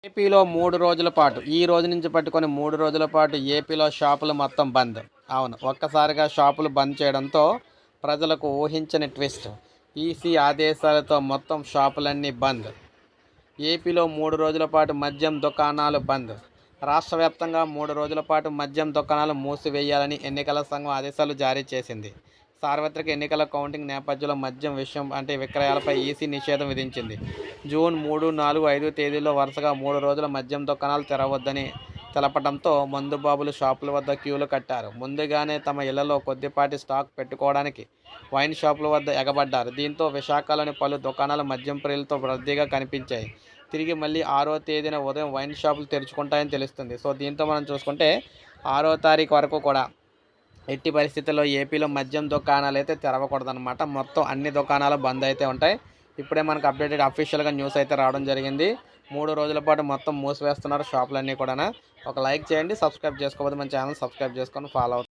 ఏపీలో 3 రోజుల పాటు ఈ రోజు నుంచి పట్టుకొని 3 రోజుల పాటు ఏపీలో షాపులు మొత్తం బంద్. అవును. ఒక్కసారిగా షాపులు బంద్ చేయడంతో ప్రజలకు ఊహించని ట్విస్ట్. ఈసీ ఆదేశాలతో మొత్తం షాపులన్నీ బంద్. ఏపీలో 3 రోజుల పాటు మద్యం దుకాణాలు బంద్. రాష్ట్ర వ్యాప్తంగా 3 రోజుల పాటు మద్యం దుకాణాలు మూసివేయాలని ఎన్నికల సంఘం ఆదేశాలు జారీ చేసింది. సార్వత్రిక ఎన్నికల కౌంటింగ్ నేపథ్యంలో మద్యం విక్రయాలపై ఈసీ నిషేధం విధించింది. జూన్ 3, 4, 5 తేదీల్లో వరుసగా 3 రోజులు మద్యం దుకాణాలు తెరవద్దని తెలపడంతో మందుబాబులు షాపుల వద్ద క్యూలు కట్టారు. ముందుగానే తమ ఇళ్లలో కొద్దిపాటి స్టాక్ పెట్టుకోవడానికి వైన్ షాపుల వద్ద ఎగబడ్డారు. దీంతో విశాఖలోని పలు దుకాణాలు మద్యం ప్రియులతో రద్దీగా కనిపించాయి. తిరిగి మళ్ళీ 6వ తేదీన ఉదయం వైన్ షాపులు తెరుచుకుంటాయని తెలుస్తుంది. సో దీంతో మనం చూసుకుంటే 6వ తారీఖు వరకు కూడా ఎట్టి పరిస్థితుల్లో ఏపీలో మద్యం దుకాణాలు అయితే తెరవకూడదన్నమాట. మొత్తం అన్ని దుకాణాలు బంద్ అయితే ఉంటాయి. ఇప్పుడే మనకు అప్డేటెడ్ అఫీషియల్గా న్యూస్ అయితే రావడం జరిగింది. 3 రోజుల పాటు మొత్తం మూసివేస్తున్నారు షాపులన్నీ కూడా. ఒక లైక్ చేయండి, సబ్స్క్రైబ్ చేసుకోకపోతే మన ఛానల్ సబ్స్క్రైబ్ చేసుకొని ఫాలో అవుతుంది.